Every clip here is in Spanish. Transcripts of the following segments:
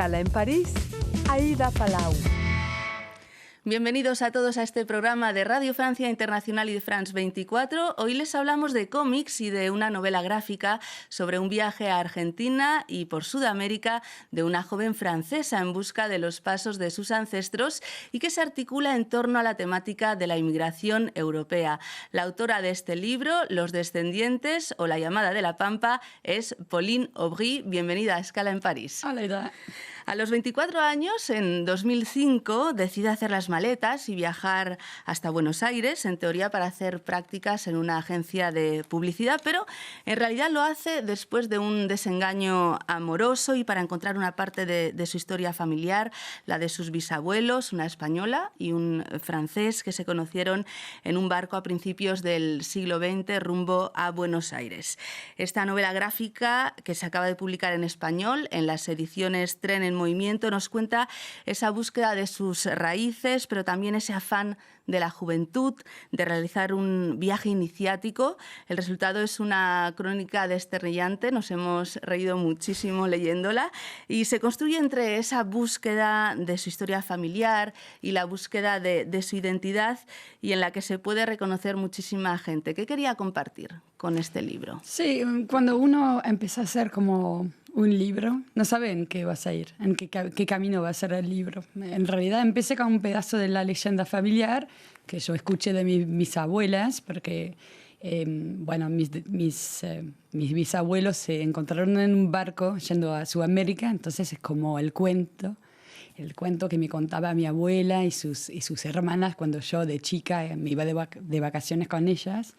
Escala en París, Aida Palau. Bienvenidos a todos a este programa de Radio Francia Internacional y de France 24. Hoy les hablamos de cómics y de una novela gráfica sobre un viaje a Argentina y por Sudamérica de una joven francesa en busca de los pasos de sus ancestros y que se articula en torno a la temática de la inmigración europea. La autora de este libro, Los descendientes o La llamada de la Pampa, es Pauline Aubry. Bienvenida a Escala en París. Hola. A los 24 años, en 2005, decide hacer las maletas y viajar hasta Buenos Aires, en teoría para hacer prácticas en una agencia de publicidad, pero en realidad lo hace después de un desengaño amoroso y para encontrar una parte de su historia familiar, la de sus bisabuelos, una española y un francés que se conocieron en un barco a principios del siglo XX rumbo a Buenos Aires. Esta novela gráfica, que se acaba de publicar en español en las ediciones Tren en Movimiento, nos cuenta esa búsqueda de sus raíces, pero también ese afán de la juventud de realizar un viaje iniciático. El resultado es una crónica desternillante, nos hemos reído muchísimo leyéndola y se construye entre esa búsqueda de su historia familiar y la búsqueda de su identidad y en la que se puede reconocer muchísima gente. ¿Qué quería compartir con este libro? Sí, cuando uno empieza a hacer como un libro, no sabe en qué vas a ir, en qué camino va a ser el libro. En realidad empecé con un pedazo de la leyenda familiar que yo escuché de mis abuelas, porque bueno, mis bisabuelos se encontraron en un barco yendo a Sudamérica, entonces es como el cuento que me contaba mi abuela y sus hermanas cuando yo de chica me iba de vacaciones con ellas.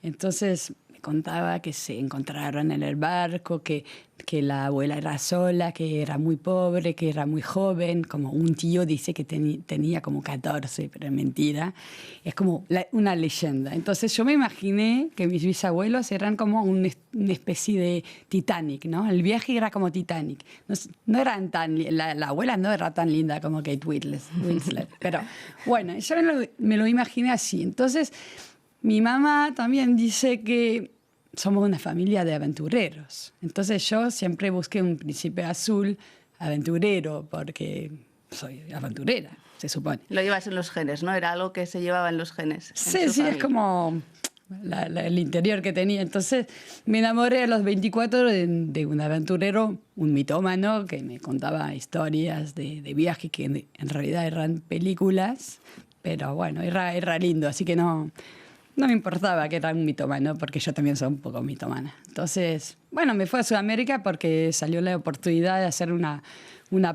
Entonces me contaba que se encontraron en el barco, que la abuela era sola, que era muy pobre, que era muy joven. Como un tío dice que tenía como 14, pero es mentira. Es como una leyenda. Entonces yo me imaginé que mis bisabuelos eran como una especie de Titanic, ¿no? El viaje era como Titanic. No eran la abuela no era tan linda como Kate Winslet. Pero bueno, yo me lo imaginé así. Entonces mi mamá también dice que somos una familia de aventureros. Entonces yo siempre busqué un príncipe azul aventurero porque soy aventurera, se supone. Lo llevas en los genes, ¿no? Era algo que se llevaba en los genes. Sí, es como el interior que tenía. Entonces me enamoré a los 24 de un aventurero, un mitómano, que me contaba historias de viaje que en realidad eran películas, pero bueno, era lindo, así que no me importaba que era un mitómano, porque yo también soy un poco mitómana. Entonces, bueno, me fui a Sudamérica porque salió la oportunidad de hacer una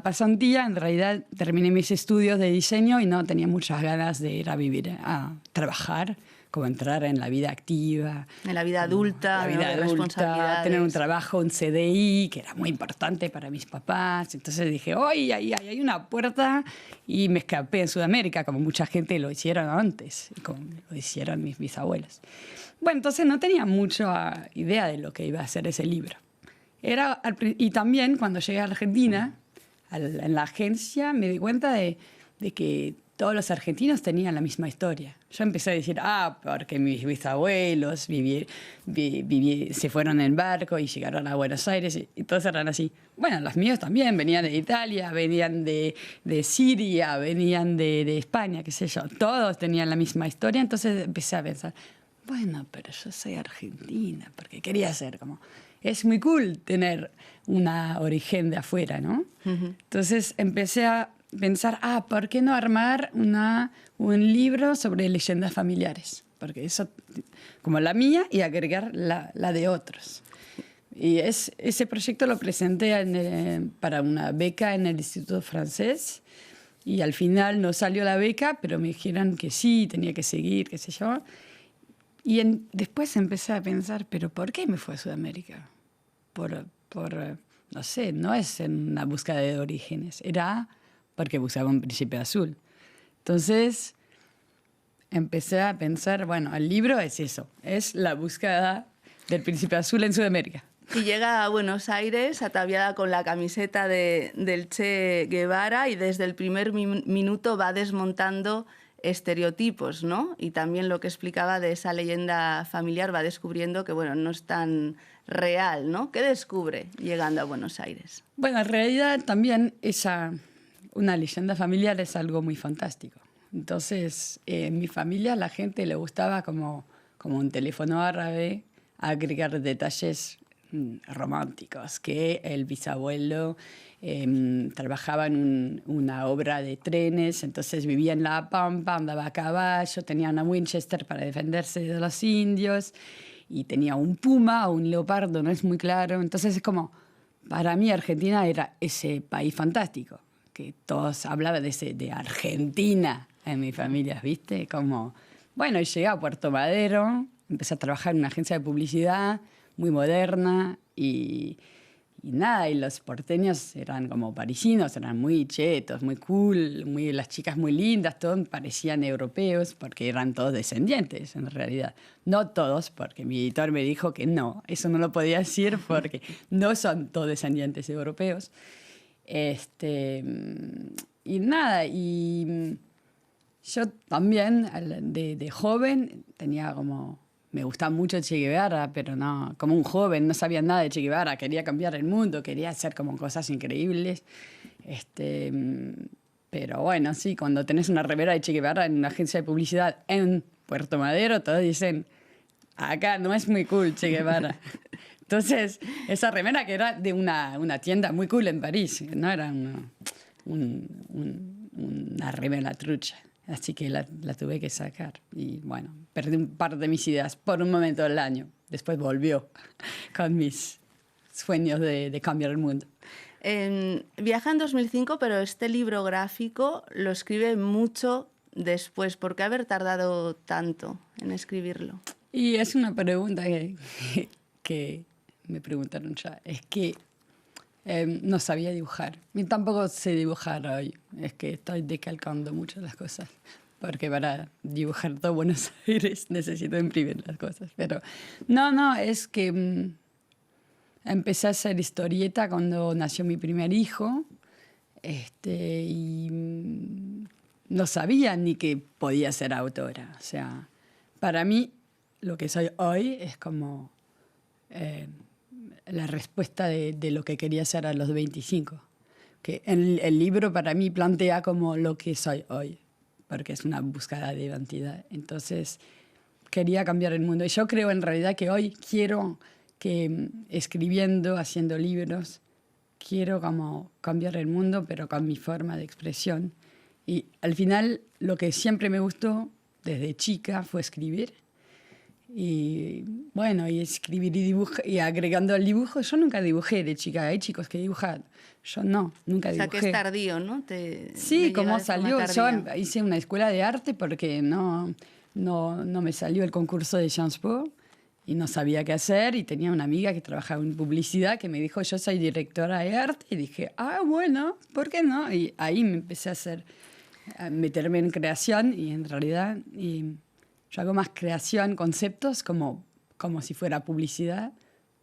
pasantía. En realidad terminé mis estudios de diseño y no tenía muchas ganas de ir a vivir, a trabajar, como entrar en la vida activa. En la vida adulta, responsabilidades. Tener un trabajo, un CDI, que era muy importante para mis papás. Entonces dije, ¡ay, hay una puerta! Y me escapé en Sudamérica, como mucha gente lo hicieron antes, y como lo hicieron mis bisabuelos. Bueno, entonces no tenía mucha idea de lo que iba a ser ese libro. Y también cuando llegué a Argentina, en la agencia, me di cuenta de que todos los argentinos tenían la misma historia. Yo empecé a decir, porque mis bisabuelos se fueron en barco y llegaron a Buenos Aires y todos eran así. Bueno, los míos también venían de Italia, venían de Siria, venían de España, qué sé yo. Todos tenían la misma historia, entonces empecé a pensar, bueno, pero yo soy argentina, porque quería ser como... Es muy cool tener una origen de afuera, ¿no? Uh-huh. Entonces empecé a pensar, ¿por qué no armar un libro sobre leyendas familiares? Porque eso, como la mía, y agregar la de otros. Y ese proyecto lo presenté para una beca en el Instituto Francés, y al final no salió la beca, pero me dijeron que sí, tenía que seguir, qué sé yo. Y después empecé a pensar, ¿pero por qué me fui a Sudamérica? No sé, no es en una búsqueda de orígenes, era porque buscaba un príncipe azul. Entonces empecé a pensar, bueno, el libro es eso, es la búsqueda del príncipe azul en Sudamérica. Y llega a Buenos Aires ataviada con la camiseta del Che Guevara y desde el primer minuto va desmontando estereotipos, ¿no? Y también lo que explicaba de esa leyenda familiar, va descubriendo que, bueno, no es tan real, ¿no? ¿Qué descubre llegando a Buenos Aires? Bueno, en realidad también una leyenda familiar es algo muy fantástico. Entonces, en mi familia a la gente le gustaba como un teléfono árabe agregar detalles románticos, que el bisabuelo trabajaba en una obra de trenes, entonces vivía en La Pampa, andaba a caballo, tenía una Winchester para defenderse de los indios y tenía un puma o un leopardo, no es muy claro. Entonces es como, para mí Argentina era ese país fantástico, que todos hablaban de Argentina en mi familia, ¿viste? Como, bueno, y llegué a Puerto Madero, empecé a trabajar en una agencia de publicidad muy moderna y nada, y los porteños eran como parisinos, eran muy chetos, muy cool, las chicas muy lindas, todos parecían europeos porque eran todos descendientes en realidad. No todos, porque mi editor me dijo que no, eso no lo podía decir porque no son todos descendientes europeos. Y nada, y yo también de joven tenía como... Me gustaba mucho Che Guevara, pero no, como un joven, no sabía nada de Che Guevara, quería cambiar el mundo, quería hacer como cosas increíbles. Pero bueno, sí, cuando tenés una remera de Che Guevara en una agencia de publicidad en Puerto Madero, todos dicen, acá no es muy cool Che Guevara. Entonces, esa remera que era de una tienda muy cool en París, no era una remera trucha. Así que la tuve que sacar. Y bueno, perdí un par de mis ideas por un momento del año. Después volvió con mis sueños de cambiar el mundo. Viaja en 2005, pero este libro gráfico lo escribe mucho después. ¿Por qué haber tardado tanto en escribirlo? Y es una pregunta que me preguntaron ya. Es que no sabía dibujar. Y tampoco sé dibujar hoy. Es que estoy decalcando mucho las cosas. Porque para dibujar todo Buenos Aires necesito imprimir las cosas. Pero no, es que empecé a hacer historieta cuando nació mi primer hijo. Y no sabía ni que podía ser autora. O sea, para mí lo que soy hoy es como... la respuesta de lo que quería ser a los 25. Que el libro para mí plantea como lo que soy hoy, porque es una búsqueda de identidad. Entonces, quería cambiar el mundo. Y yo creo en realidad que hoy quiero que escribiendo, haciendo libros, quiero como cambiar el mundo, pero con mi forma de expresión. Y al final, lo que siempre me gustó desde chica fue escribir. Y bueno, y escribir y dibujar, y agregando al dibujo, yo nunca dibujé de chica, hay chicos que dibujan, yo no, nunca dibujé. O sea, que es tardío, ¿no? Sí, como salió, yo hice una escuela de arte porque no me salió el concurso de Sciences Po y no sabía qué hacer y tenía una amiga que trabajaba en publicidad que me dijo, yo soy directora de arte y dije, bueno, ¿por qué no? Y ahí me empecé a meterme en creación y en realidad... yo hago más creación, conceptos, como si fuera publicidad,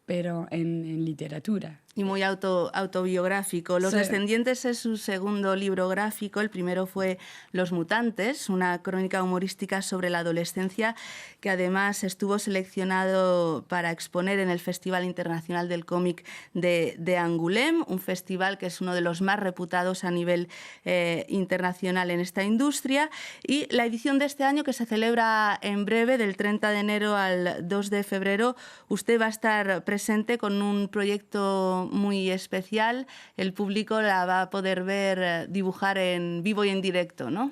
pero en literatura. Y muy autobiográfico. Los Descendientes es su segundo libro gráfico. El primero fue Los Mutantes, una crónica humorística sobre la adolescencia que además estuvo seleccionado para exponer en el Festival Internacional del Cómic de Angoulême, un festival que es uno de los más reputados a nivel internacional en esta industria. Y la edición de este año, que se celebra en breve, del 30 de enero al 2 de febrero, usted va a estar presente con un proyecto muy especial. El público la va a poder ver dibujar en vivo y en directo, ¿no?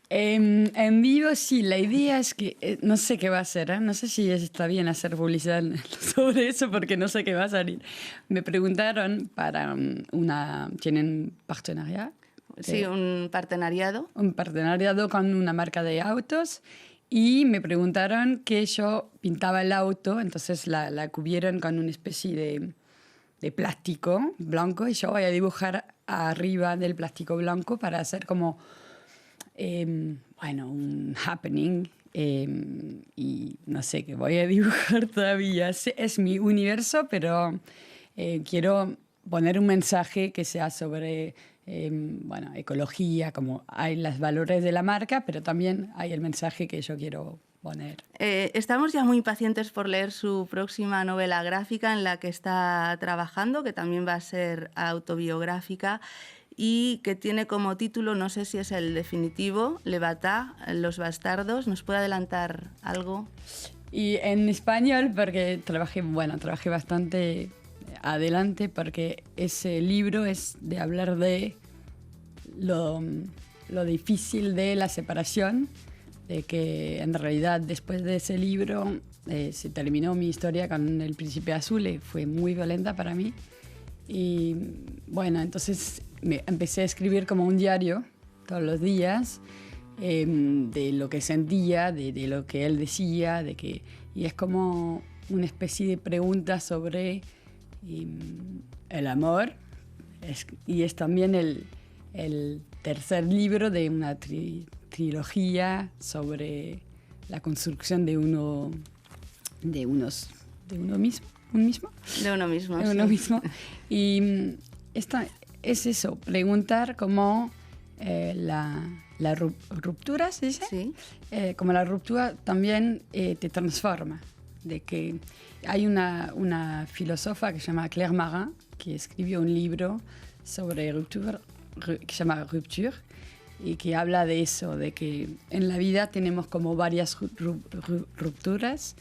En vivo sí, la idea es que no sé qué va a hacer, no sé si está bien hacer publicidad sobre eso porque no sé qué va a salir. Me preguntaron para ¿tienen partenariado? Sí, un partenariado. Un partenariado con una marca de autos y me preguntaron que yo pintaba el auto, entonces la cubrieron con una especie de plástico blanco y yo voy a dibujar arriba del plástico blanco para hacer como, un happening. Y no sé qué voy a dibujar todavía. Es mi universo, pero quiero poner un mensaje que sea sobre bueno, ecología, como hay los valores de la marca, pero también hay el mensaje que yo quiero poner. Estamos ya muy impacientes por leer su próxima novela gráfica en la que está trabajando, que también va a ser autobiográfica y que tiene como título, no sé si es el definitivo, Le Batà, Los Bastardos. ¿Nos puede adelantar algo? Y en español, porque trabajé bastante adelante, porque ese libro es de hablar de lo difícil de la separación, de que en realidad después de ese libro se terminó mi historia con el Príncipe Azul y fue muy violenta para mí. Y bueno, entonces empecé a escribir como un diario todos los días, de lo que sentía, de lo que él decía, y es como una especie de pregunta sobre el amor, y es también el tercer libro de una trilogía sobre la construcción de uno mismo. De uno mismo. De uno mismo. Y esta es eso, preguntar cómo la ruptura, ¿se dice? Sí. Como la ruptura también te transforma. De que hay una filósofa que se llama Claire Marin, que escribió un libro sobre ruptura, que se llama Rupture, y que habla de eso, de que en la vida tenemos como varias rupturas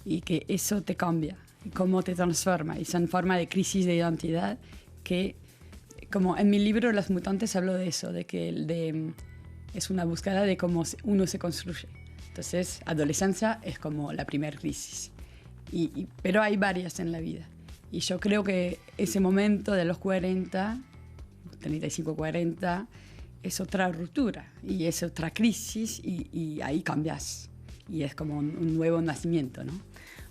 y que eso te cambia, y cómo te transforma, y son forma de crisis de identidad que, como en mi libro Los Mutantes hablo de eso, de que es una búsqueda de cómo uno se construye. Entonces, adolescencia es como la primera crisis, pero hay varias en la vida. Y yo creo que ese momento de los 40, 35, 40, es otra ruptura y es otra crisis y ahí cambias. Y es como un nuevo nacimiento, ¿no?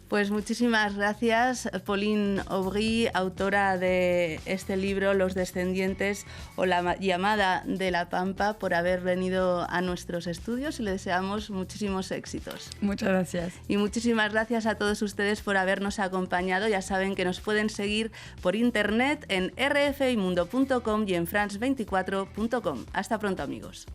Pues muchísimas gracias, Pauline Aubry, autora de este libro, Los Descendientes o la llamada de la Pampa, por haber venido a nuestros estudios y le deseamos muchísimos éxitos. Muchas gracias. Y muchísimas gracias a todos ustedes por habernos acompañado. Ya saben que nos pueden seguir por internet en rfimundo.com y en france24.com. Hasta pronto, amigos.